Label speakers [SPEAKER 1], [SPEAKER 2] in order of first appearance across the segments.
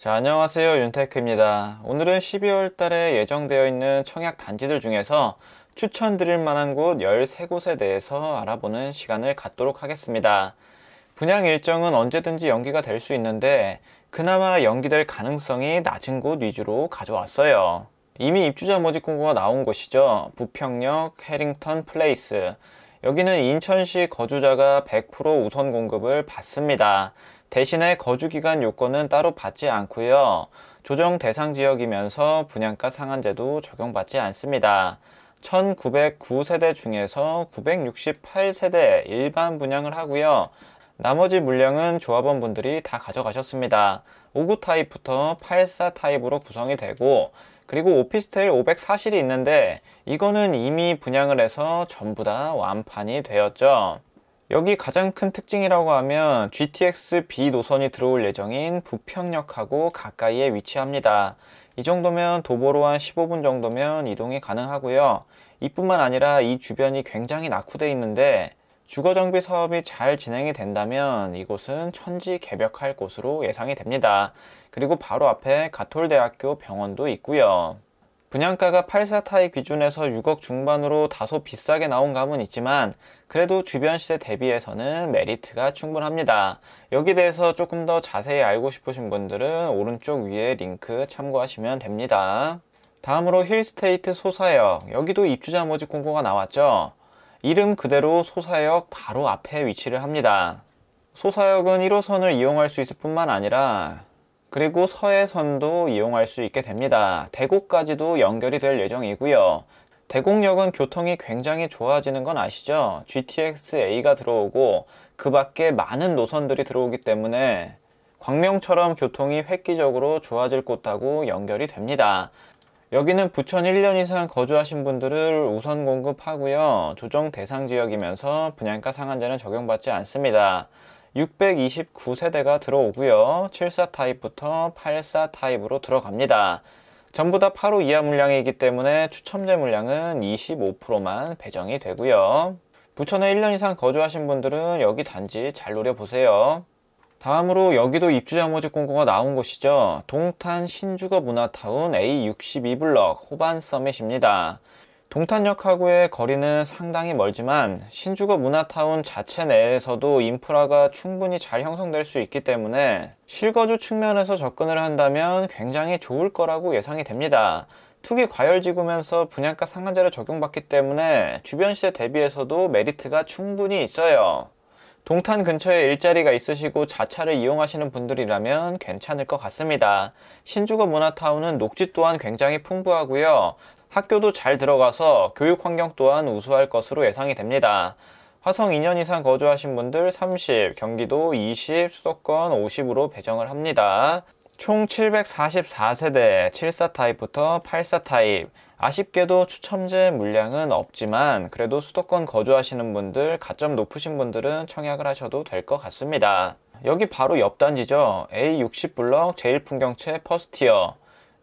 [SPEAKER 1] 자, 안녕하세요. 윤테크입니다. 오늘은 12월 달에 예정되어 있는 청약 단지들 중에서 추천드릴 만한 곳 13곳에 대해서 알아보는 시간을 갖도록 하겠습니다. 분양 일정은 언제든지 연기가 될 수 있는데 그나마 연기될 가능성이 낮은 곳 위주로 가져왔어요. 이미 입주자 모집 공고가 나온 곳이죠. 부평역 해링턴 플레이스. 여기는 인천시 거주자가 100% 우선 공급을 받습니다. 대신에 거주기간 요건은 따로 받지 않고요. 조정 대상 지역이면서 분양가 상한제도 적용받지 않습니다. 1909세대 중에서 968세대 일반 분양을 하고요. 나머지 물량은 조합원 분들이 다 가져가셨습니다. 59 타입부터 84 타입으로 구성이 되고, 그리고 오피스텔 504실이 있는데 이거는 이미 분양을 해서 전부 다 완판이 되었죠. 여기 가장 큰 특징이라고 하면 GTX B 노선이 들어올 예정인 부평역하고 가까이에 위치합니다. 이 정도면 도보로 한 15분 정도면 이동이 가능하고요. 이뿐만 아니라 이 주변이 굉장히 낙후되어 있는데 주거정비 사업이 잘 진행이 된다면 이곳은 천지개벽할 곳으로 예상이 됩니다. 그리고 바로 앞에 가톨대학교 병원도 있고요. 분양가가 84 타입 기준에서 6억 중반으로 다소 비싸게 나온 감은 있지만 그래도 주변 시세 대비해서는 메리트가 충분합니다. 여기에 대해서 조금 더 자세히 알고 싶으신 분들은 오른쪽 위에 링크 참고하시면 됩니다. 다음으로 힐스테이트 소사역. 여기도 입주자 모집 공고가 나왔죠. 이름 그대로 소사역 바로 앞에 위치를 합니다. 소사역은 1호선을 이용할 수 있을 뿐만 아니라 그리고 서해선도 이용할 수 있게 됩니다. 대곡까지도 연결이 될 예정이고요. 대곡역은 교통이 굉장히 좋아지는 건 아시죠? GTX-A가 들어오고 그 밖에 많은 노선들이 들어오기 때문에 광명처럼 교통이 획기적으로 좋아질 곳하고 연결이 됩니다. 여기는 부천 1년 이상 거주하신 분들을 우선 공급하고요. 조정 대상 지역이면서 분양가 상한제는 적용받지 않습니다. 629세대가 들어오고요. 74 타입부터 84 타입으로 들어갑니다. 전부 다 8호 이하 물량이기 때문에 추첨제 물량은 25%만 배정이 되고요. 부천에 1년 이상 거주하신 분들은 여기 단지 잘 노려보세요. 다음으로 여기도 입주자 모집 공고가 나온 곳이죠. 동탄 신주거 문화타운 A62블럭 호반 서밋입니다. 동탄역하고의 거리는 상당히 멀지만 신주거 문화타운 자체 내에서도 인프라가 충분히 잘 형성될 수 있기 때문에 실거주 측면에서 접근을 한다면 굉장히 좋을 거라고 예상이 됩니다. 투기 과열지구면서 분양가 상한제를 적용받기 때문에 주변 시세 대비해서도 메리트가 충분히 있어요. 동탄 근처에 일자리가 있으시고 자차를 이용하시는 분들이라면 괜찮을 것 같습니다. 신주거 문화타운은 녹지 또한 굉장히 풍부하고요. 학교도 잘 들어가서 교육 환경 또한 우수할 것으로 예상이 됩니다. 화성 2년 이상 거주하신 분들 30, 경기도 20, 수도권 50으로 배정을 합니다. 총 744세대 74 타입부터 84 타입. 아쉽게도 추첨제 물량은 없지만 그래도 수도권 거주하시는 분들, 가점 높으신 분들은 청약을 하셔도 될 것 같습니다. 여기 바로 옆 단지죠. A60블럭 제1풍경채 퍼스티어.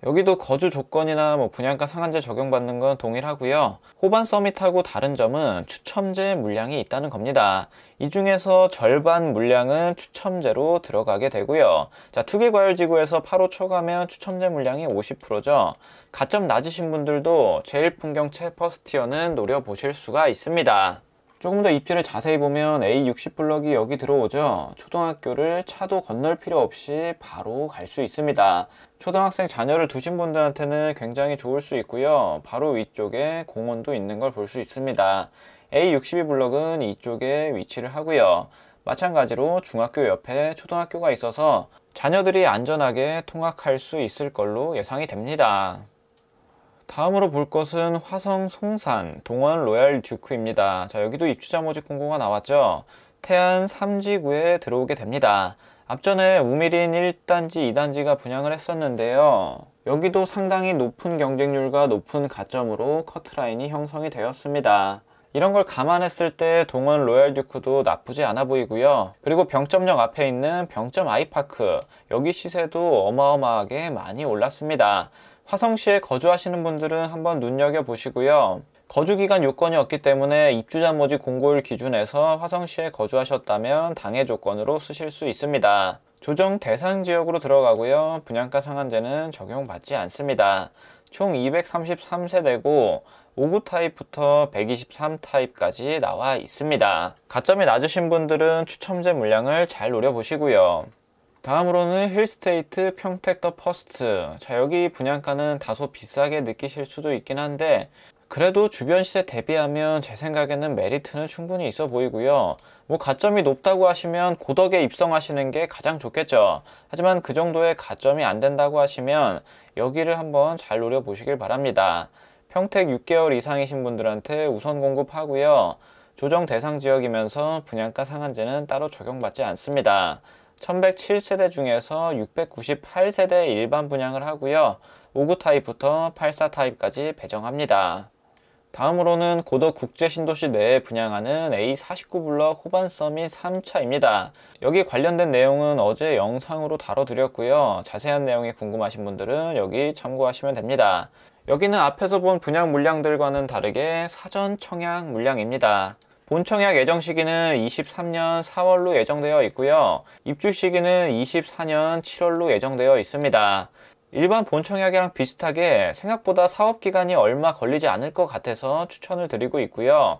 [SPEAKER 1] 여기도 거주 조건이나 분양가 상한제 적용받는 건 동일하고요. 호반 서밋하고 다른 점은 추첨제 물량이 있다는 겁니다. 이 중에서 절반 물량은 추첨제로 들어가게 되고요. 자, 투기과열지구에서 8호 초과면 추첨제 물량이 50%죠. 가점 낮으신 분들도 제1풍경채 퍼스티어는 노려보실 수가 있습니다. 조금 더 입지를 자세히 보면 A60블럭이 여기 들어오죠. 초등학교를 차도 건널 필요 없이 바로 갈 수 있습니다. 초등학생 자녀를 두신 분들한테는 굉장히 좋을 수 있고요. 바로 위쪽에 공원도 있는 걸 볼 수 있습니다. A62블럭은 이쪽에 위치를 하고요. 마찬가지로 중학교 옆에 초등학교가 있어서 자녀들이 안전하게 통학할 수 있을 걸로 예상이 됩니다. 다음으로 볼 것은 화성 송산 동원 로얄 듀크입니다. 자, 여기도 입주자 모집 공고가 나왔죠. 태안 3지구에 들어오게 됩니다. 앞전에 우미린 1단지, 2단지가 분양을 했었는데요. 여기도 상당히 높은 경쟁률과 높은 가점으로 커트라인이 형성이 되었습니다. 이런 걸 감안했을 때 동원 로얄 듀크도 나쁘지 않아 보이고요. 그리고 병점역 앞에 있는 병점 아이파크, 여기 시세도 어마어마하게 많이 올랐습니다. 화성시에 거주하시는 분들은 한번 눈여겨보시고요. 거주기간 요건이 없기 때문에 입주자 모집 공고일 기준에서 화성시에 거주하셨다면 당해 조건으로 쓰실 수 있습니다. 조정 대상 지역으로 들어가고요. 분양가 상한제는 적용받지 않습니다. 총 233세대고 5구 타입부터 123 타입까지 나와 있습니다. 가점이 낮으신 분들은 추첨제 물량을 잘 노려보시고요. 다음으로는 힐스테이트 평택 더 퍼스트. 자, 여기 분양가는 다소 비싸게 느끼실 수도 있긴 한데 그래도 주변 시세 대비하면 제 생각에는 메리트는 충분히 있어 보이고요. 뭐 가점이 높다고 하시면 고덕에 입성하시는 게 가장 좋겠죠. 하지만 그 정도의 가점이 안 된다고 하시면 여기를 한번 잘 노려보시길 바랍니다. 평택 6개월 이상이신 분들한테 우선 공급하고요. 조정 대상 지역이면서 분양가 상한제는 따로 적용받지 않습니다. 1107세대 중에서 698세대 일반 분양을 하고요. 5구 타입부터 84 타입까지 배정합니다. 다음으로는 고덕 국제신도시 내에 분양하는 A49블럭 호반서밋 3차입니다. 여기 관련된 내용은 어제 영상으로 다뤄드렸고요. 자세한 내용이 궁금하신 분들은 여기 참고하시면 됩니다. 여기는 앞에서 본 분양 물량들과는 다르게 사전 청약 물량입니다. 본 청약 예정 시기는 23년 4월로 예정되어 있고요. 입주 시기는 24년 7월로 예정되어 있습니다. 일반 본청약이랑 비슷하게 생각보다 사업기간이 얼마 걸리지 않을 것 같아서 추천을 드리고 있고요.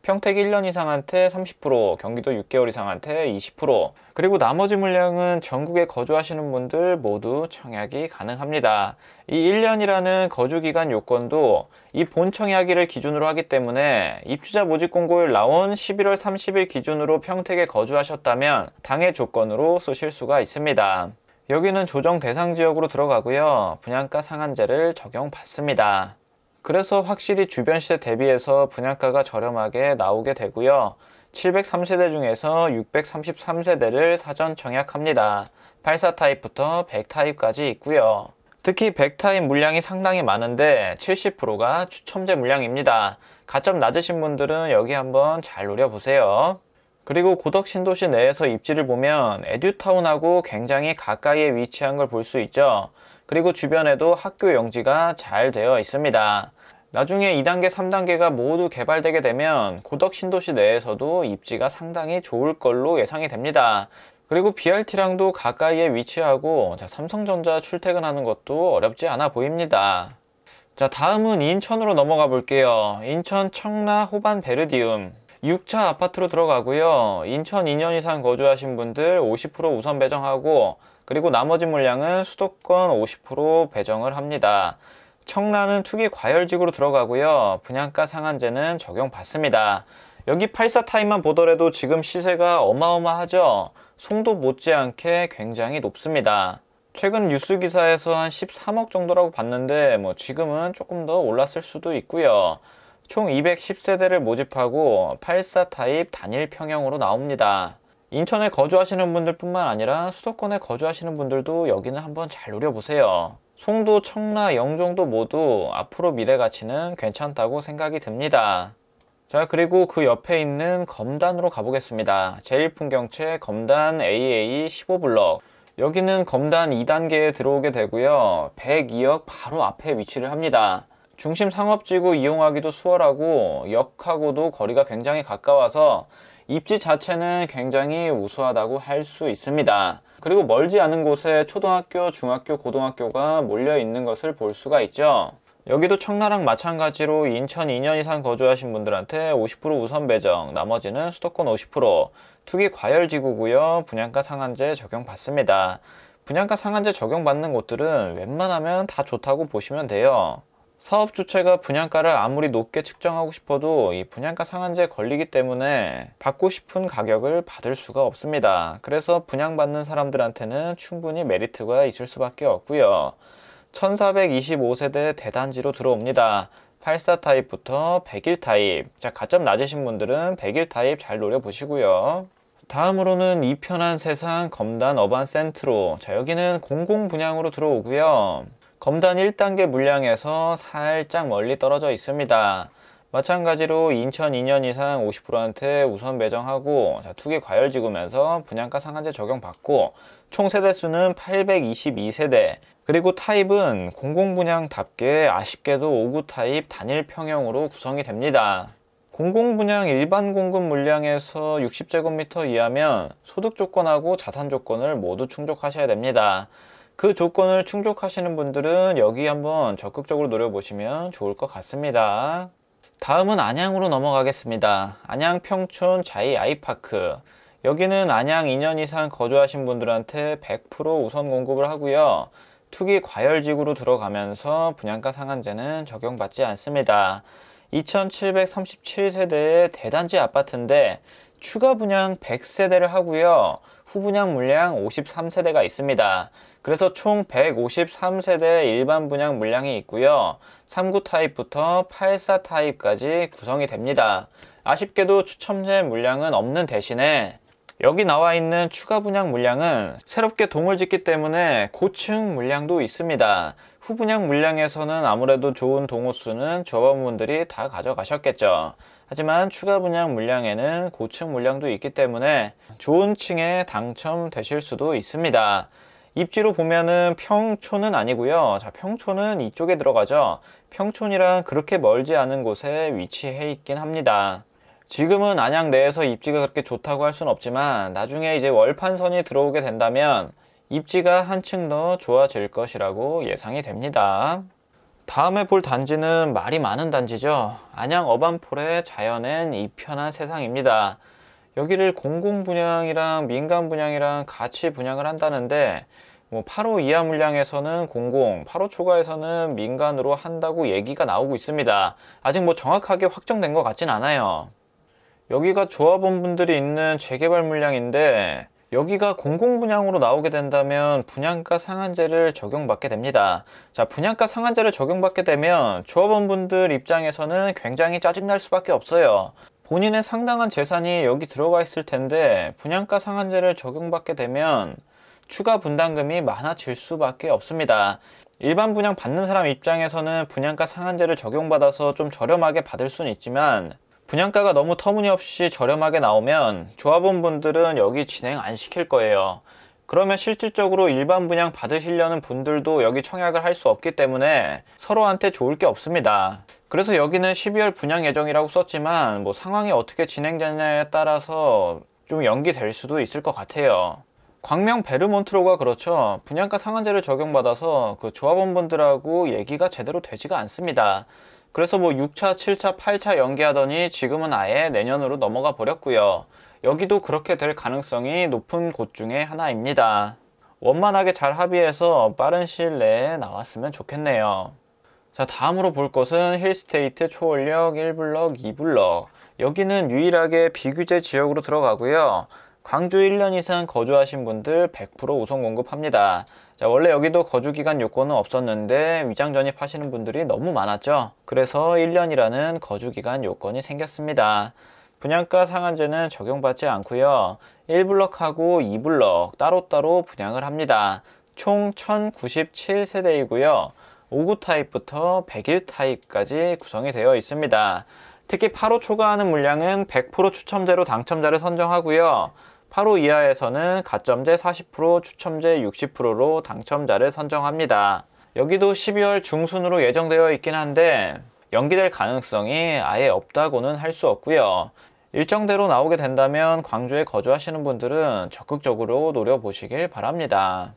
[SPEAKER 1] 평택 1년 이상한테 30%, 경기도 6개월 이상한테 20%, 그리고 나머지 물량은 전국에 거주하시는 분들 모두 청약이 가능합니다. 이 1년이라는 거주기간 요건도 이 본청약일을 기준으로 하기 때문에 입주자 모집 공고일 나온 11월 30일 기준으로 평택에 거주하셨다면 당해 조건으로 쓰실 수가 있습니다. 여기는 조정 대상 지역으로 들어가고요. 분양가 상한제를 적용받습니다. 그래서 확실히 주변 시세 대비해서 분양가가 저렴하게 나오게 되고요. 703세대 중에서 633세대를 사전 청약합니다. 84 타입부터 100 타입까지 있고요. 특히 100 타입 물량이 상당히 많은데 70%가 추첨제 물량입니다. 가점 낮으신 분들은 여기 한번 잘 노려보세요. 그리고 고덕 신도시 내에서 입지를 보면 에듀타운하고 굉장히 가까이에 위치한 걸 볼 수 있죠. 그리고 주변에도 학교 용지가 잘 되어 있습니다. 나중에 2단계, 3단계가 모두 개발되게 되면 고덕 신도시 내에서도 입지가 상당히 좋을 걸로 예상이 됩니다. 그리고 BRT랑도 가까이에 위치하고 삼성전자 출퇴근하는 것도 어렵지 않아 보입니다. 자, 다음은 인천으로 넘어가 볼게요. 인천 청라 호반 베르디움 6차 아파트로 들어가고요. 인천 2년 이상 거주하신 분들 50% 우선 배정하고 그리고 나머지 물량은 수도권 50% 배정을 합니다. 청라는 투기 과열지구로 들어가고요. 분양가 상한제는 적용받습니다. 여기 84 타입만 보더라도 지금 시세가 어마어마하죠. 송도 못지않게 굉장히 높습니다. 최근 뉴스 기사에서 한 13억 정도라고 봤는데 지금은 조금 더 올랐을 수도 있고요. 총 210세대를 모집하고 84 타입 단일 평형으로 나옵니다. 인천에 거주하시는 분들 뿐만 아니라 수도권에 거주하시는 분들도 여기는 한번 잘 노려보세요. 송도, 청라, 영종도 모두 앞으로 미래 가치는 괜찮다고 생각이 듭니다. 자, 그리고 그 옆에 있는 검단으로 가보겠습니다. 제1풍경채 검단 AA 15블럭. 여기는 검단 2단계에 들어오게 되고요. 102억 바로 앞에 위치를 합니다. 중심 상업지구 이용하기도 수월하고 역하고도 거리가 굉장히 가까워서 입지 자체는 굉장히 우수하다고 할 수 있습니다. 그리고 멀지 않은 곳에 초등학교, 중학교, 고등학교가 몰려 있는 것을 볼 수가 있죠. 여기도 청라랑 마찬가지로 인천 2년 이상 거주하신 분들한테 50% 우선 배정, 나머지는 수도권 50%, 투기 과열지구고요. 분양가 상한제 적용받습니다. 분양가 상한제 적용받는 곳들은 웬만하면 다 좋다고 보시면 돼요. 사업 주체가 분양가를 아무리 높게 측정하고 싶어도 이 분양가 상한제에 걸리기 때문에 받고 싶은 가격을 받을 수가 없습니다. 그래서 분양받는 사람들한테는 충분히 메리트가 있을 수밖에 없고요. 1425세대 대단지로 들어옵니다. 84 타입부터 101 타입. 자, 가점 낮으신 분들은 101 타입 잘 노려보시고요. 다음으로는 이 편한 세상 검단 어반 센트로. 자, 여기는 공공 분양으로 들어오고요. 검단 1단계 물량에서 살짝 멀리 떨어져 있습니다. 마찬가지로 인천 2년 이상 50%한테 우선 배정하고 투기 과열지구면서 분양가 상한제 적용받고 총 세대수는 822세대. 그리고 타입은 공공분양답게 아쉽게도 5구 타입 단일 평형으로 구성이 됩니다. 공공분양 일반 공급 물량에서 60제곱미터 이하면 소득 조건하고 자산 조건을 모두 충족하셔야 됩니다. 그 조건을 충족하시는 분들은 여기 한번 적극적으로 노려보시면 좋을 것 같습니다. 다음은 안양으로 넘어가겠습니다. 안양 평촌 자이 아이파크. 여기는 안양 2년 이상 거주하신 분들한테 100% 우선 공급을 하고요. 투기 과열지구로 들어가면서 분양가 상한제는 적용받지 않습니다. 2737세대의 대단지 아파트인데 추가 분양 100세대를 하고요. 후분양 물량 53세대가 있습니다. 그래서 총 153세대 일반 분양 물량이 있고요. 39 타입부터 84 타입까지 구성이 됩니다. 아쉽게도 추첨제 물량은 없는 대신에 여기 나와 있는 추가 분양 물량은 새롭게 동을 짓기 때문에 고층 물량도 있습니다. 후분양 물량에서는 아무래도 좋은 동호수는 조합원분들이 다 가져가셨겠죠. 하지만 추가 분양 물량에는 고층 물량도 있기 때문에 좋은 층에 당첨되실 수도 있습니다. 입지로 보면은 평촌은 아니고요. 자, 평촌은 이쪽에 들어가죠. 평촌이랑 그렇게 멀지 않은 곳에 위치해 있긴 합니다. 지금은 안양 내에서 입지가 그렇게 좋다고 할 수는 없지만 나중에 이제 월판선이 들어오게 된다면 입지가 한층 더 좋아질 것이라고 예상이 됩니다. 다음에 볼 단지는 말이 많은 단지죠. 안양 어반폴의 자연엔 이편한 세상입니다. 여기를 공공분양이랑 민간분양이랑 같이 분양을 한다는데 8호 이하 물량에서는 공공, 8호 초과에서는 민간으로 한다고 얘기가 나오고 있습니다. 아직 정확하게 확정된 것 같진 않아요. 여기가 조합원분들이 있는 재개발 물량인데 여기가 공공분양으로 나오게 된다면 분양가 상한제를 적용받게 됩니다. 자, 분양가 상한제를 적용받게 되면 조합원분들 입장에서는 굉장히 짜증날 수밖에 없어요. 본인의 상당한 재산이 여기 들어가 있을 텐데 분양가 상한제를 적용받게 되면 추가 분담금이 많아질 수밖에 없습니다. 일반 분양 받는 사람 입장에서는 분양가 상한제를 적용받아서 좀 저렴하게 받을 수는 있지만 분양가가 너무 터무니없이 저렴하게 나오면 조합원분들은 여기 진행 안 시킬 거예요. 그러면 실질적으로 일반 분양 받으시려는 분들도 여기 청약을 할 수 없기 때문에 서로한테 좋을 게 없습니다. 그래서 여기는 12월 분양 예정이라고 썼지만 상황이 어떻게 진행되냐에 따라서 좀 연기될 수도 있을 것 같아요. 광명 베르몬트로가 그렇죠. 분양가 상한제를 적용받아서 그 조합원분들하고 얘기가 제대로 되지가 않습니다. 그래서 6차, 7차, 8차 연기하더니 지금은 아예 내년으로 넘어가 버렸고요. 여기도 그렇게 될 가능성이 높은 곳 중에 하나입니다. 원만하게 잘 합의해서 빠른 시일 내에 나왔으면 좋겠네요. 자, 다음으로 볼 것은 힐스테이트 초월역 1블럭, 2블럭. 여기는 유일하게 비규제 지역으로 들어가고요. 광주 1년 이상 거주하신 분들 100% 우선 공급합니다. 자, 원래 여기도 거주기간 요건은 없었는데 위장 전입하시는 분들이 너무 많았죠. 그래서 1년이라는 거주기간 요건이 생겼습니다. 분양가 상한제는 적용받지 않고요. 1블럭하고 2블럭 따로따로 분양을 합니다. 총 1097세대이고요. 59 타입부터 101 타입까지 구성이 되어 있습니다. 특히 8호 초과하는 물량은 100% 추첨제로 당첨자를 선정하고요. 8호 이하에서는 가점제 40%, 추첨제 60%로 당첨자를 선정합니다. 여기도 12월 중순으로 예정되어 있긴 한데 연기될 가능성이 아예 없다고는 할 수 없고요. 일정대로 나오게 된다면 광주에 거주하시는 분들은 적극적으로 노려보시길 바랍니다.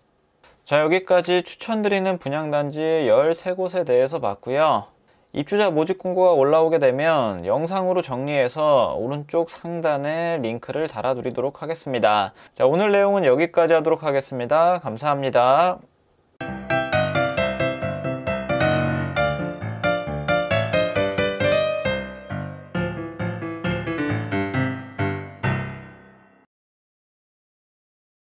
[SPEAKER 1] 자, 여기까지 추천드리는 분양단지 13곳에 대해서 봤고요. 입주자 모집 공고가 올라오게 되면 영상으로 정리해서 오른쪽 상단에 링크를 달아드리도록 하겠습니다. 자, 오늘 내용은 여기까지 하도록 하겠습니다. 감사합니다.